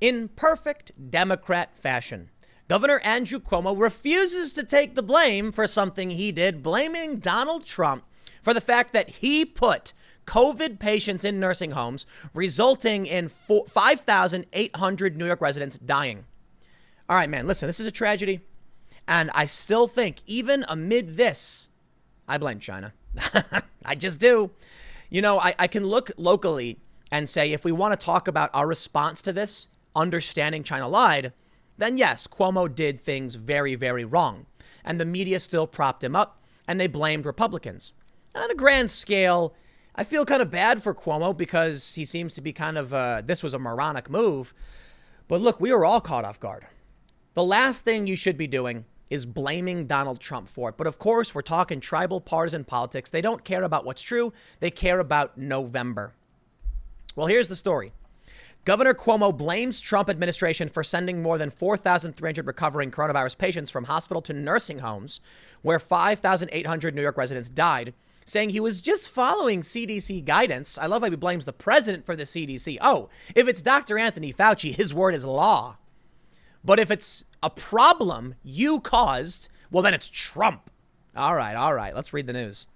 In perfect Democrat fashion, Governor Andrew Cuomo refuses to take the blame for something he did, blaming Donald Trump for the fact that he put COVID patients in nursing homes, resulting in 5,800 New York residents dying. All right, man, listen, this is a tragedy. And I still think, even amid this, I blame China. I just do. You know, I can look locally and say, if we want to talk about our response to this, understanding China lied, then yes, Cuomo did things very, very wrong. And the media still propped him up, and they blamed Republicans. On a grand scale, I feel kind of bad for Cuomo because he seems to be kind of, this was a moronic move. But look, we were all caught off guard. The last thing you should be doing is blaming Donald Trump for it. But of course, we're talking tribal partisan politics. They don't care about what's true. They care about November. Well, here's the story. Governor Cuomo blames Trump administration for sending more than 4,300 recovering coronavirus patients from hospital to nursing homes, where 5,800 New York residents died, saying he was just following CDC guidance. I love how he blames the president for the CDC. Oh, if it's Dr. Anthony Fauci, his word is law. But if it's a problem you caused, well, then it's Trump. All right. Let's read the news.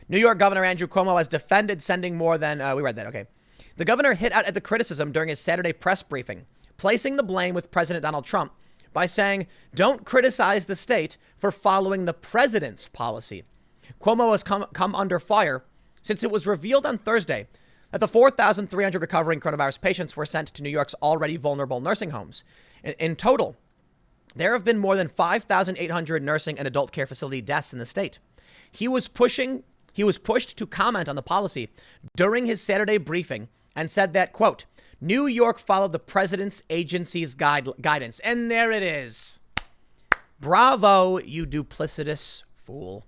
New York Governor Andrew Cuomo has defended sending more than, we read that, okay. The governor hit out at the criticism during his Saturday press briefing, placing the blame with President Donald Trump by saying, don't criticize the state for following the president's policy. Cuomo has come under fire since it was revealed on Thursday that the 4,300 recovering coronavirus patients were sent to New York's already vulnerable nursing homes. In total, there have been more than 5,800 nursing and adult care facility deaths in the state. He was pushed to comment on the policy during his Saturday briefing and said that, quote, New York followed the president's agency's guidance. And there it is. Bravo, you duplicitous fool.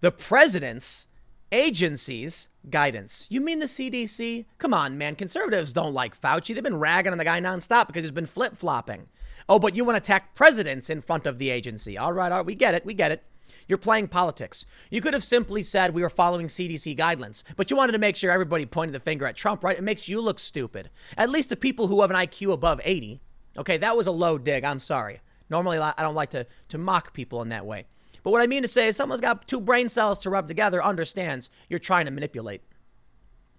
The president's agency's guidance. You mean the CDC? Come on, man. Conservatives don't like Fauci. They've been ragging on the guy nonstop because he's been flip-flopping. Oh, but you want to attack presidents in front of the agency. All right, we get it. You're playing politics. You could have simply said we were following CDC guidelines, but you wanted to make sure everybody pointed the finger at Trump, right? It makes you look stupid. At least the people who have an IQ above 80. Okay, that was a low dig. I'm sorry. Normally, I don't like to mock people in that way. But what I mean to say is someone's got two brain cells to rub together understands you're trying to manipulate.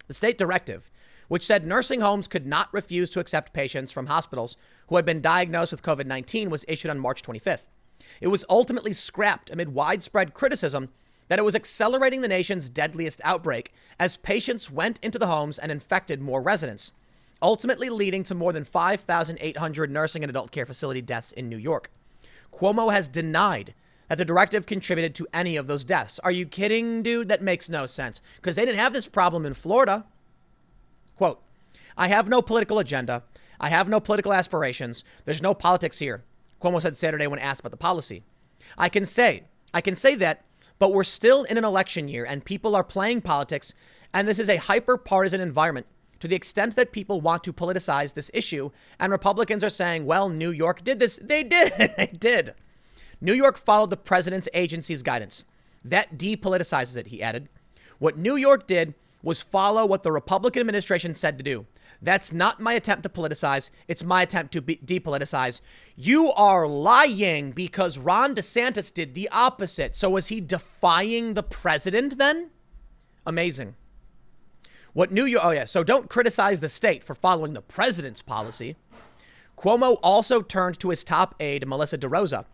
The state directive, which said nursing homes could not refuse to accept patients from hospitals who had been diagnosed with COVID-19, was issued on March 25th. It was ultimately scrapped amid widespread criticism that it was accelerating the nation's deadliest outbreak as patients went into the homes and infected more residents, ultimately leading to more than 5,800 nursing and adult care facility deaths in New York. Cuomo has denied that the directive contributed to any of those deaths. Are you kidding, dude? That makes no sense because they didn't have this problem in Florida. Quote, I have no political agenda. I have no political aspirations. There's no politics here, Cuomo said Saturday when asked about the policy. I can say that, but we're still in an election year and people are playing politics, and this is a hyper-partisan environment to the extent that people want to politicize this issue, and Republicans are saying, well, New York did this. They did. They did. New York followed the president's agency's guidance. That depoliticizes it, he added. What New York did was follow what the Republican administration said to do. That's not my attempt to politicize. It's my attempt to depoliticize. You are lying because Ron DeSantis did the opposite. So was he defying the president then? Amazing. What New York, so don't criticize the state for following the president's policy. Cuomo also turned to his top aide, Melissa DeRosa,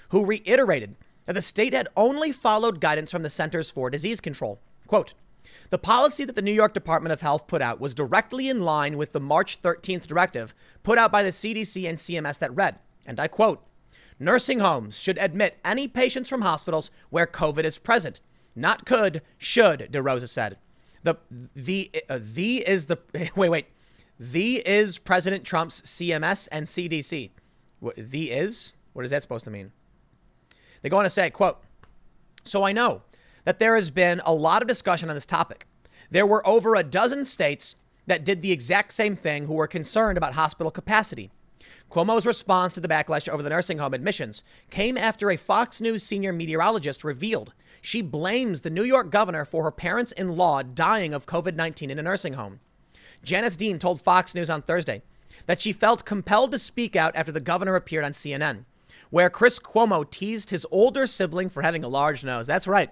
who reiterated that the state had only followed guidance from the Centers for Disease Control. Quote, the policy that the New York Department of Health put out was directly in line with the March 13th directive put out by the CDC and CMS that read, and I quote, nursing homes should admit any patients from hospitals where COVID is present. Not could, should, DeRosa said. The is President Trump's CMS and CDC. What is that supposed to mean? They go on to say, quote, so I know that there has been a lot of discussion on this topic. There were over a dozen states that did the exact same thing who were concerned about hospital capacity. Cuomo's response to the backlash over the nursing home admissions came after a Fox News senior meteorologist revealed she blames the New York governor for her parents-in-law dying of COVID-19 in a nursing home. Janice Dean told Fox News on Thursday that she felt compelled to speak out after the governor appeared on CNN, where Chris Cuomo teased his older sibling for having a large nose. That's right.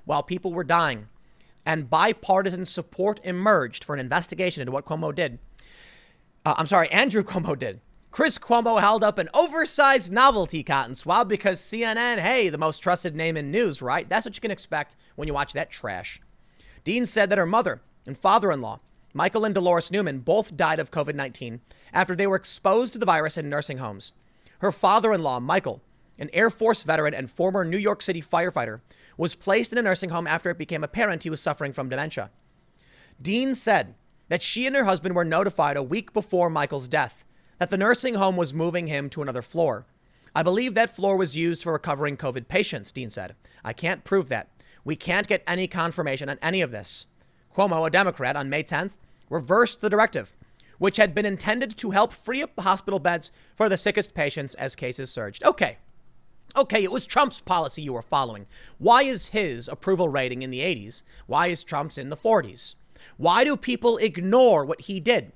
While people were dying and bipartisan support emerged for an investigation into what Andrew Cuomo did. Chris Cuomo held up an oversized novelty cotton swab because CNN, hey, the most trusted name in news, right? That's what you can expect when you watch that trash. Dean said that her mother and father-in-law, Michael and Dolores Newman, both died of COVID-19 after they were exposed to the virus in nursing homes. Her father-in-law, Michael, an Air Force veteran and former New York City firefighter, was placed in a nursing home after it became apparent he was suffering from dementia. Dean said that she and her husband were notified a week before Michael's death that the nursing home was moving him to another floor. I believe that floor was used for recovering COVID patients, Dean said. I can't prove that. We can't get any confirmation on any of this. Cuomo, a Democrat, on May 10th, reversed the directive, which had been intended to help free up the hospital beds for the sickest patients as cases surged. Okay, it was Trump's policy you were following. Why is his approval rating in the 80s? Why is Trump's in the 40s? Why do people ignore what he did?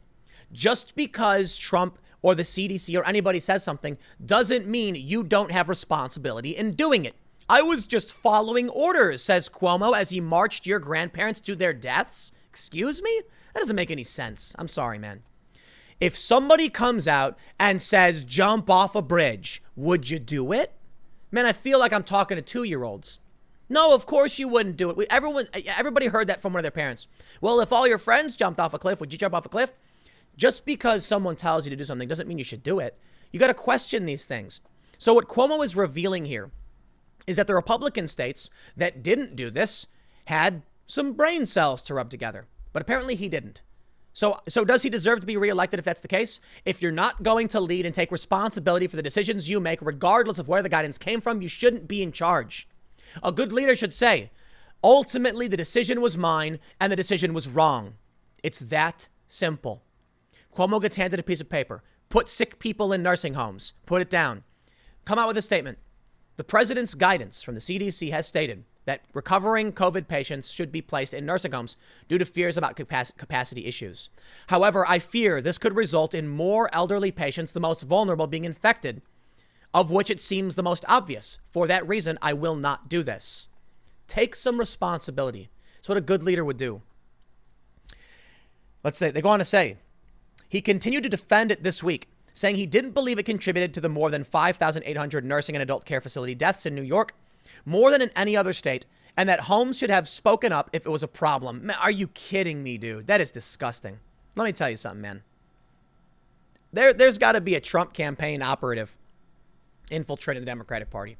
Just because Trump or the CDC or anybody says something doesn't mean you don't have responsibility in doing it. I was just following orders, says Cuomo as he marched your grandparents to their deaths. Excuse me? That doesn't make any sense. I'm sorry, man. If somebody comes out and says, jump off a bridge, would you do it? Man, I feel like I'm talking to 2-year-olds. No, of course you wouldn't do it. Everybody heard that from one of their parents. Well, if all your friends jumped off a cliff, would you jump off a cliff? Just because someone tells you to do something doesn't mean you should do it. You got to question these things. So what Cuomo is revealing here is that the Republican states that didn't do this had some brain cells to rub together. But apparently he didn't. So does he deserve to be reelected if that's the case? If you're not going to lead and take responsibility for the decisions you make, regardless of where the guidance came from, you shouldn't be in charge. A good leader should say, ultimately, the decision was mine and the decision was wrong. It's that simple. Cuomo gets handed a piece of paper. Put sick people in nursing homes. Put it down. Come out with a statement. The president's guidance from the CDC has stated that recovering COVID patients should be placed in nursing homes due to fears about capacity issues. However, I fear this could result in more elderly patients, the most vulnerable, being infected, of which it seems the most obvious. For that reason, I will not do this. Take some responsibility. It's what a good leader would do. Let's say, they go on to say, he continued to defend it this week, saying he didn't believe it contributed to the more than 5,800 nursing and adult care facility deaths in New York, more than in any other state, and that homes should have spoken up if it was a problem. Man, are you kidding me, dude? That is disgusting. Let me tell you something, man. There's got to be a Trump campaign operative infiltrating the Democratic Party.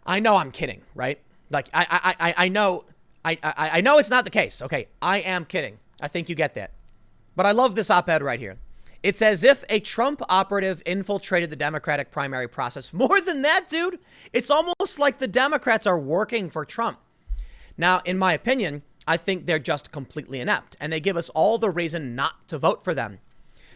I know I'm kidding, right? Like, I know it's not the case. Okay, I am kidding. I think you get that. But I love this op-ed right here. It's as if a Trump operative infiltrated the Democratic primary process. More than that, dude, it's almost like the Democrats are working for Trump. Now, in my opinion, I think they're just completely inept, and they give us all the reason not to vote for them.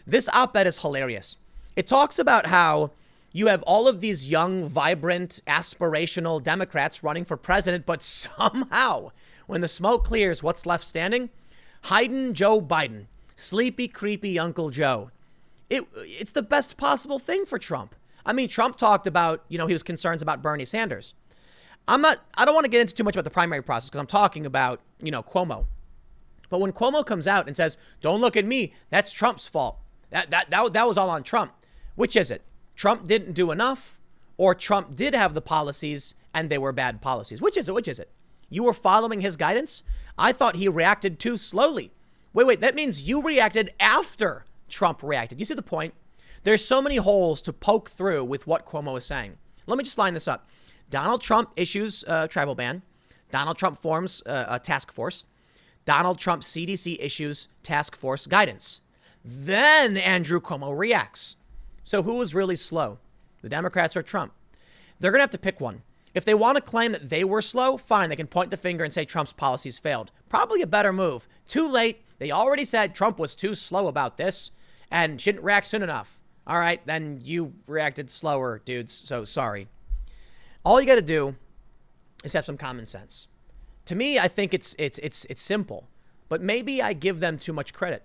This op-ed is hilarious. It talks about how you have all of these young, vibrant, aspirational Democrats running for president, but somehow, when the smoke clears, what's left standing? Hiding Joe Biden. Sleepy, creepy Uncle Joe. It's the best possible thing for Trump. I mean, Trump talked about, he was concerned about Bernie Sanders. I don't want to get into too much about the primary process because I'm talking about, Cuomo. But when Cuomo comes out and says, don't look at me, that's Trump's fault. That was all on Trump. Which is it? Trump didn't do enough, or Trump did have the policies and they were bad policies? Which is it? You were following his guidance? I thought he reacted too slowly. Wait, that means you reacted after Trump reacted. You see the point? There's so many holes to poke through with what Cuomo is saying. Let me just line this up. Donald Trump issues a travel ban. Donald Trump forms a task force. Donald Trump CDC issues task force guidance. Then Andrew Cuomo reacts. So who was really slow? The Democrats or Trump? They're going to have to pick one. If they want to claim that they were slow, fine. They can point the finger and say Trump's policies failed. Probably a better move. Too late. They already said Trump was too slow about this and shouldn't react soon enough. All right, then you reacted slower, dudes. So sorry. All you got to do is have some common sense. To me, I think it's simple, but maybe I give them too much credit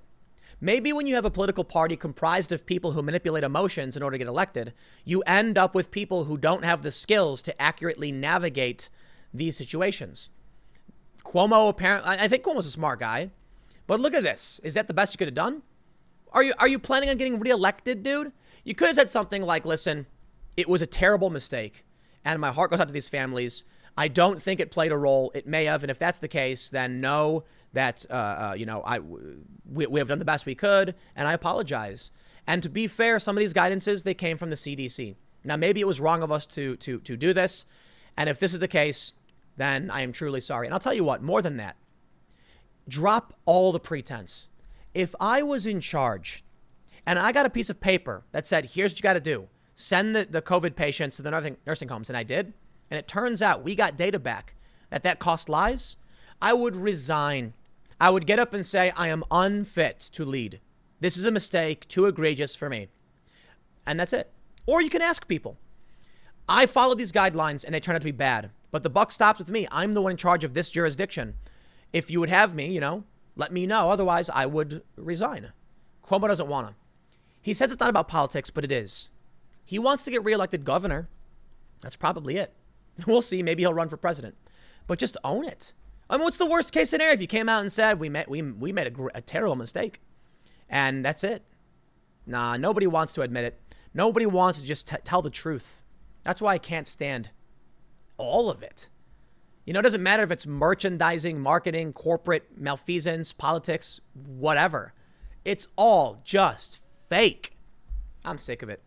Maybe when you have a political party comprised of people who manipulate emotions in order to get elected, you end up with people who don't have the skills to accurately navigate these situations. Cuomo, apparently, I think Cuomo's a smart guy, but look at this. Is that the best you could have done? Are you planning on getting reelected, dude? You could have said something like, listen, it was a terrible mistake, and my heart goes out to these families. I don't think it played a role. It may have, and if that's the case, then know that we have done the best we could, and I apologize. And to be fair, some of these guidances, they came from the CDC. Now, maybe it was wrong of us to do this, and if this is the case, then I am truly sorry. And I'll tell you what, more than that, drop all the pretense. If I was in charge and I got a piece of paper that said, here's what you got to do, send the COVID patients to the nursing homes, and I did, and it turns out we got data back that cost lives, I would resign. I would get up and say, I am unfit to lead. This is a mistake, too egregious for me. And that's it. Or you can ask people. I followed these guidelines and they turned out to be bad, but the buck stops with me. I'm the one in charge of this jurisdiction. If you would have me, let me know. Otherwise, I would resign. Cuomo doesn't want to. He says it's not about politics, but it is. He wants to get reelected governor. That's probably it. We'll see. Maybe he'll run for president. But just own it. I mean, what's the worst case scenario if you came out and said we made a terrible mistake, and that's it? Nah, nobody wants to admit it. Nobody wants to just tell the truth. That's why I can't stand all of it. It doesn't matter if it's merchandising, marketing, corporate malfeasance, politics, whatever. It's all just fake. I'm sick of it.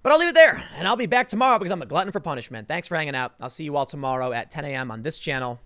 But I'll leave it there, and I'll be back tomorrow because I'm a glutton for punishment. Thanks for hanging out. I'll see you all tomorrow at 10 a.m. on this channel.